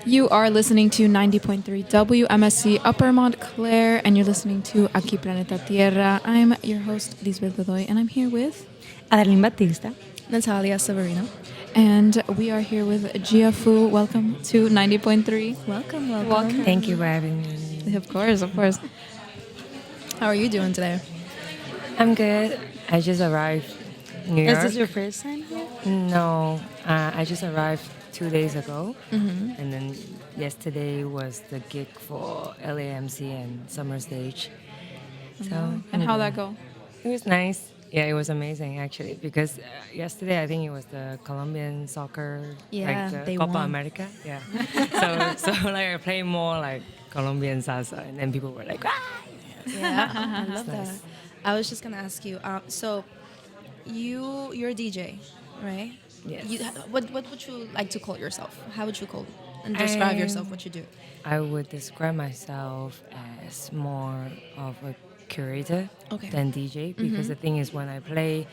You are listening to 90.3 WMSC Upper Montclair, and you're listening to Aquí Planeta Tierra. I'm your host, Lisbeth Godoy, and I'm here with Adeline Batista. Natalia Severino. and we are here with Gia Fu. Welcome to 90.3. Welcome. Thank you for having me. Of course, of course. How are you doing today? I'm good. I just arrived New York. Is this your first time here? No, I just arrived 2 days ago, and then yesterday was the gig for LAMC and Summer Stage. So And how'd that go? it was nice. Yeah, it was amazing actually because yesterday I think it was the Colombian soccer, Yeah, like the they Copa won. America. Yeah. so like I played more like Colombian salsa, and then people were like, ah! Yeah, I love nice. that. I was just gonna ask you. So, you're a DJ, right? Yes. What would you like to call yourself? How would you call and describe yourself? What you do? I would describe myself as more of a curator Okay. than DJ because the thing is when I play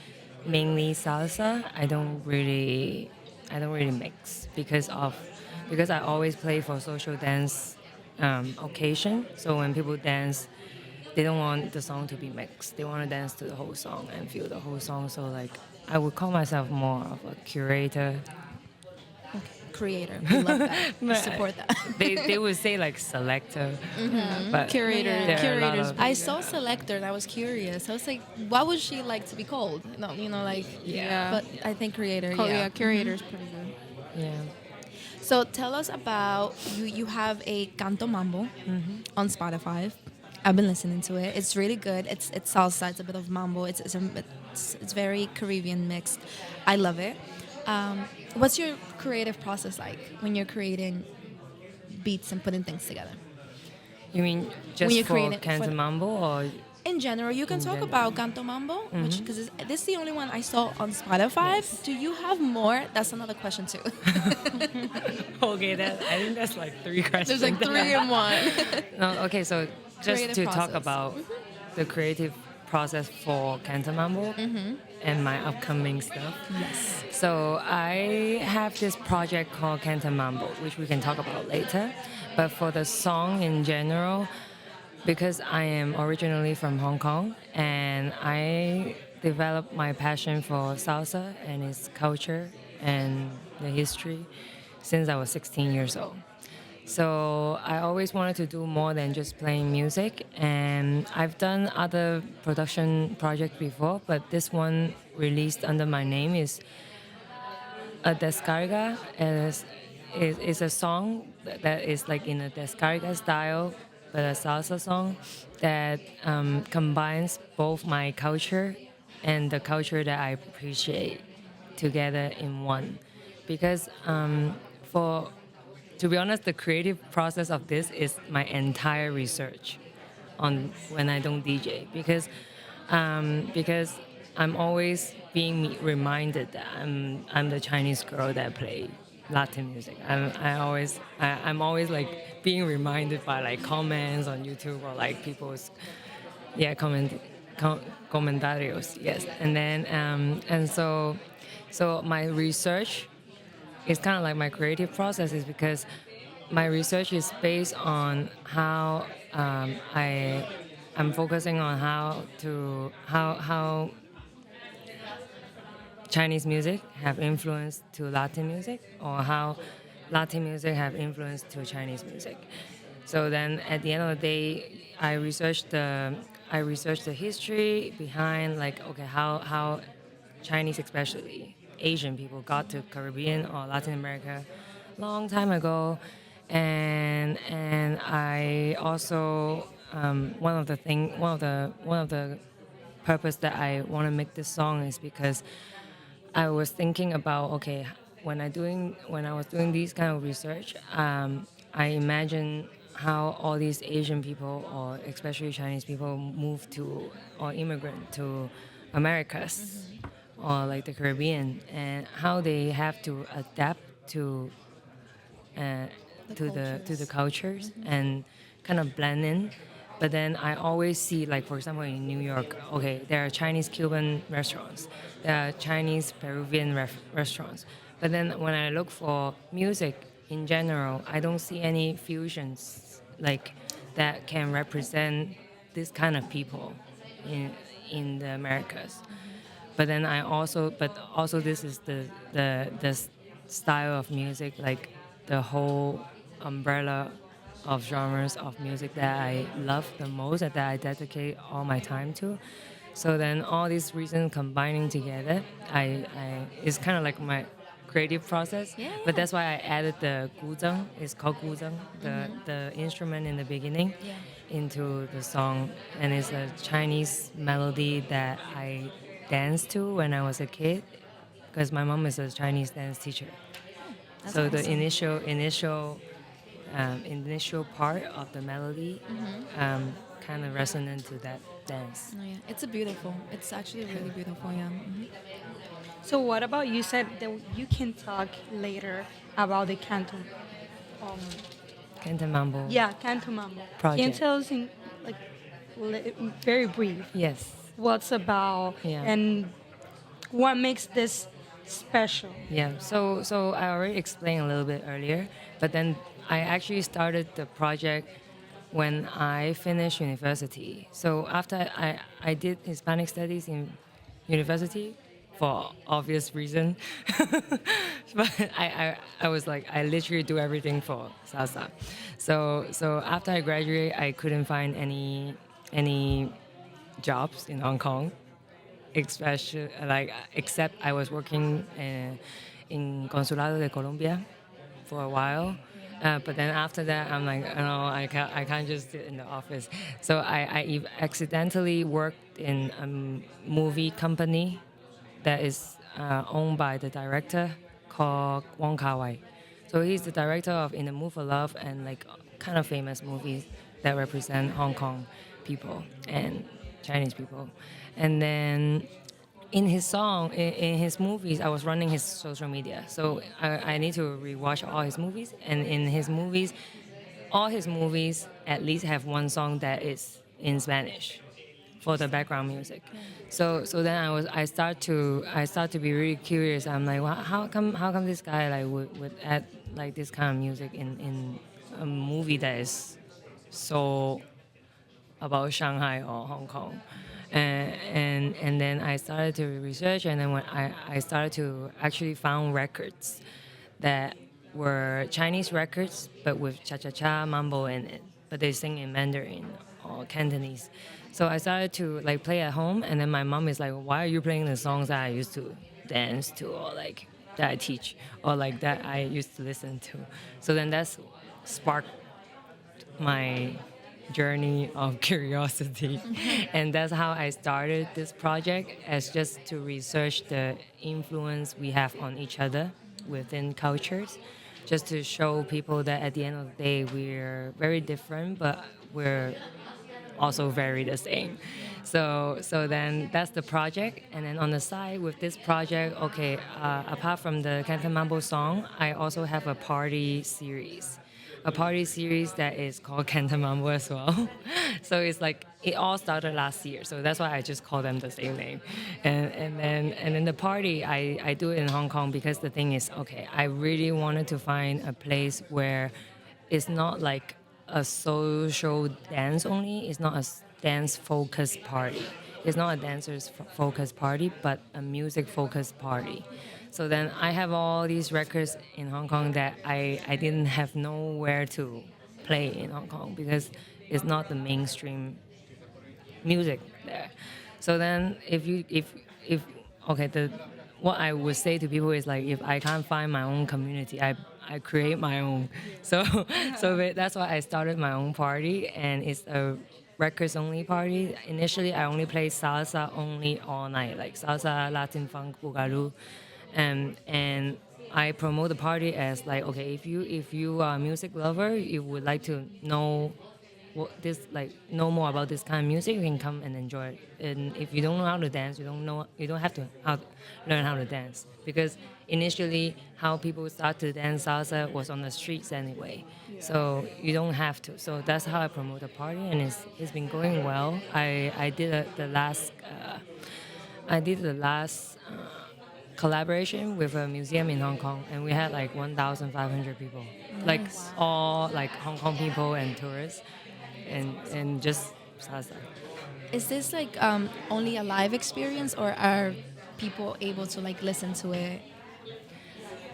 mainly salsa, I don't really mix because I always play for social dance occasion. So when people dance, they don't want the song to be mixed. They want to dance to the whole song and feel the whole song. So like I would call myself more of a curator. Creator. We love that. We But support that. they would say like selector, but Curator, Yeah. there are a lot curators. of- I saw Selector and I was curious. I was like, what would she like to be called? No, like. Yeah. But I think creator. Yeah, curator's pretty good. yeah. So tell us about you. You have a Canto Mambo on Spotify. I've been listening to it. It's really good. It's salsa. It's a bit of mambo. It's very Caribbean mixed. I love it. What's your creative process like when you're creating beats and putting things together? You mean just you for create it for Canto the- Mambo or In general, you can In talk general. about Canto Mambo, which because this is the only one I saw on Spotify. Do you have more? That's another question too. okay? That I think that's like three questions. There's like three in one. No, okay, so just Creative to talk process. about the creative process for Canto Mambo and my upcoming stuff. Yes. So I have this project called Canto Mambo, which we can talk about later. But for the song in general, because I am originally from Hong Kong and I developed my passion for salsa and its culture and the history since I was 16 years old. So I always wanted to do more than just playing music, and I've done other production projects before, but this one released under my name is a descarga. Is a song that is like in a descarga style, but a salsa song that combines both my culture and the culture that I appreciate together in one. Because for to be honest, the creative process of this is my entire research on when I don't DJ because I'm always being reminded that I'm the Chinese girl that play Latin music. I'm always like being reminded by like comments on YouTube or like people's comentarios, yes, and then so my research it's kind of like my creative process is because my research is based on how I'm focusing on how Chinese music have influenced to Latin music or how Latin music have influenced to Chinese music. So then at the end of the day, I researched the history behind like okay how Chinese especially Asian people got to Caribbean or Latin America long time ago, and I also one of the purpose that I want to make this song is because I was thinking about okay when I was doing these kind of research, I imagine how all these Asian people or especially Chinese people move to or immigrant to Americas or like the Caribbean and how they have to adapt uh, to the cultures and kind of blend in. But then I always see, like for example, in New York, okay, there are Chinese Cuban restaurants, there are Chinese Peruvian restaurants. But then when I look for music in general, I don't see any fusions like that can represent this kind of people in the Americas. But this is the style of music, like the whole umbrella of genres of music that I love the most and that I dedicate all my time to. So then all these reasons combining together, it's kind of like my creative process. Yeah. But that's why I added the guzheng. It's called guzheng, the instrument in the beginning, Yeah. into the song, and it's a Chinese melody that I danced to when I was a kid, because my mom is a Chinese dance teacher. That's So the awesome. initial part of the melody kind of resonant to that dance. Oh, yeah. It's actually really beautiful, yeah. So what about you said that you can talk later about the um, Canton Mambo. Canto Mambo. Project. Can you tell us in like very brief Yes. what's about Yeah. and what makes this special? Yeah. So I already explained a little bit earlier, but then I actually started the project when I finished university. So after I did Hispanic studies in university for obvious reason. But I was like, I literally do everything for salsa. So after I graduated, I couldn't find any jobs in Hong Kong, especially like except I was working in Consulado de Colombia for a while. But then after that, I'm like, no, I can't just sit in the office. So I accidentally worked in a movie company that is owned by the director called Wong Kar-wai. So he's the director of In the Mood for Love and like kind of famous movies that represent Hong Kong people and Chinese people. And then in his movies, I was running his social media. So I need to rewatch all his movies. And in his movies, all his movies at least have one song that is in Spanish for the background music. So then I start to be really curious. I'm like, well, how come this guy like would add like this kind of music in a movie that is so about Shanghai or Hong Kong? And then I started to research, and then when I started to actually found records that were Chinese records, but with cha-cha-cha mambo in it, but they sing in Mandarin or Cantonese. So I started to like play at home, and then my mom is like, "Why are you playing the songs that I used to dance to, or like that I teach, or like that I used to listen to?" So then that's sparked my journey of curiosity, and that's how I started this project, as just to research the influence we have on each other within cultures, just to show people that at the end of the day we're very different, but we're also very the same. So then that's the project, and then on the side with this project, okay, apart from the Canton Mambo song, I also have a party series. A party series that is called Canton Mambo as well. So it's like it all started last year. So that's why I just call them the same name. And then the party I do it in Hong Kong because the thing is, okay, I really wanted to find a place where it's not like a social dance only. It's not a dance focused party. It's not a dancers focused party, but a music focused party. So then I have all these records in Hong Kong that I didn't have nowhere to play in Hong Kong because it's not the mainstream music there. So then if okay, what I would say to people is like, if I can't find my own community, I create my own. So that's why I started my own party, and it's a records only party. Initially, I only play salsa only all night, like salsa, Latin funk, boogaloo, and I promote the party as like, okay, if you are a music lover, you would like to know know more about this kind of music, you can come and enjoy it. And if you don't know how to dance, you don't have to learn how to dance, because initially how people start to dance salsa was on the streets anyway. So you don't have to. So that's how I promote the party, and it's been going well. I did the last collaboration with a museum in Hong Kong, and we had like 1,500 people, like all like Hong Kong people and tourists, and just salsa. Is this like only a live experience, or are people able to like listen to it?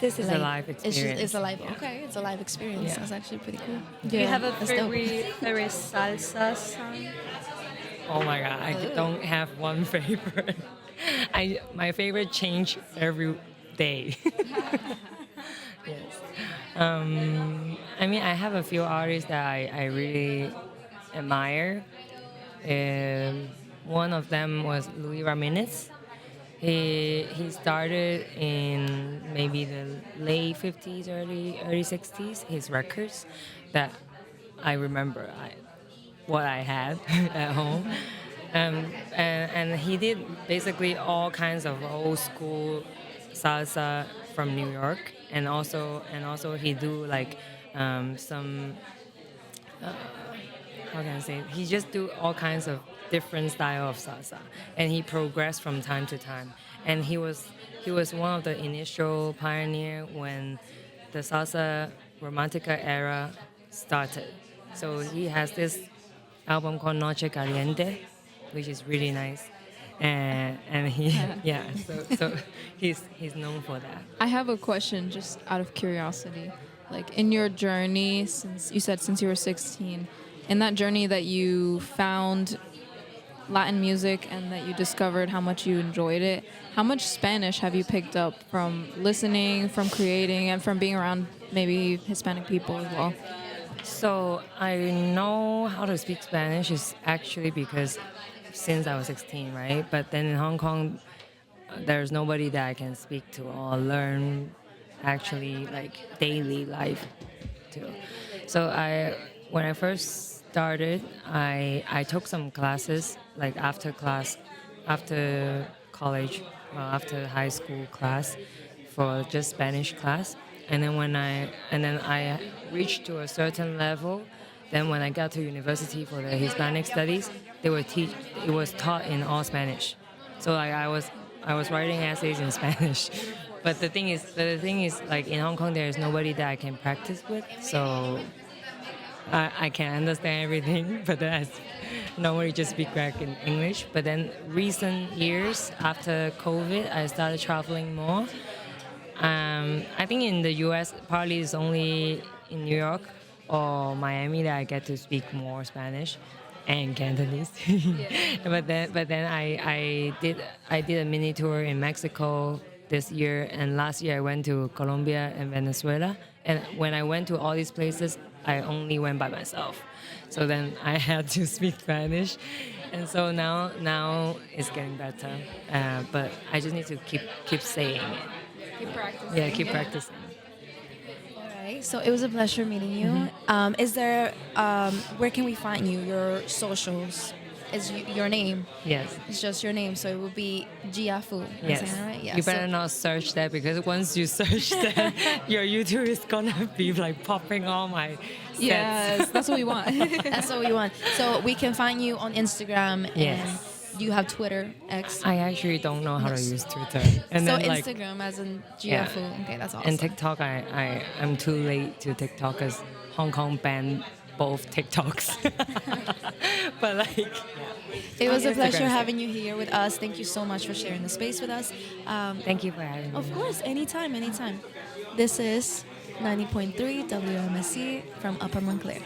This is a Like, live experience. It's a live. Okay, it's a live experience. Yeah. That's actually pretty cool. Do you have a That's dope. very salsa song? Oh my god, I don't have one favorite. My favorite change every day. Yes. I mean, I have a few artists that I really admire. One of them was Louis Ramirez. He started in maybe the late 50s, early 60s. His records that I remember what I had at home. And he did basically all kinds of old school salsa from New York, and also he do like some how can I say? He just do all kinds of different style of salsa, and he progressed from time to time. And he was one of the initial pioneer when the salsa romantica era started. So he has this album called Noche Caliente, which is really nice, and he so he's known for that. I have a question just out of curiosity. Like in your journey, since you were 16, in that journey that you found Latin music and that you discovered how much you enjoyed it, how much Spanish have you picked up from listening, from creating, and from being around maybe Hispanic people as well? So I know how to speak Spanish is actually because since I was 16, right? But then in Hong Kong, there's nobody that I can speak to or learn actually like daily life to. So when I first started, I took some classes like after college, after high school class for just Spanish class. And then I reached to a certain level, then when I got to university for the Hispanic studies, it was taught in all Spanish. So like I was writing essays in Spanish. But the thing is like in Hong Kong there is nobody that I can practice with. So I can understand everything, but then I normally just speak back in English. But then recent years after COVID, I started traveling more. I think in the U.S. partly it's only in New York or Miami that I get to speak more Spanish and Cantonese. but then I did a mini tour in Mexico this year, and last year I went to Colombia and Venezuela. And when I went to all these places, I only went by myself. So then I had to speak Spanish, and so now it's getting better. But I just need to keep saying it. Keep practicing. Yeah, keep practicing. All right. So it was a pleasure meeting you. Is there where can we find you? Your socials is your name. Yes. It's just your name, so it would be Gia Fu. Am I Yes. saying that right? Yeah. You better not search that, because once you search that, your YouTube is gonna be like popping all my sets. Yes, that's what we want. That's what we want. So we can find you on Instagram, Yes. and you have Twitter, X. I actually don't know how to use Twitter. And So then like Instagram as in Gia Yeah. Fu. Okay, that's awesome. and TikTok, I'm too late to TikTok because Hong Kong banned both TikToks. But like, It was a Instagram pleasure is having you here with us. Thank you so much for sharing the space with us. thank you for having me. Of course, anytime. This is 90.3 WMSC from Upper Montclair.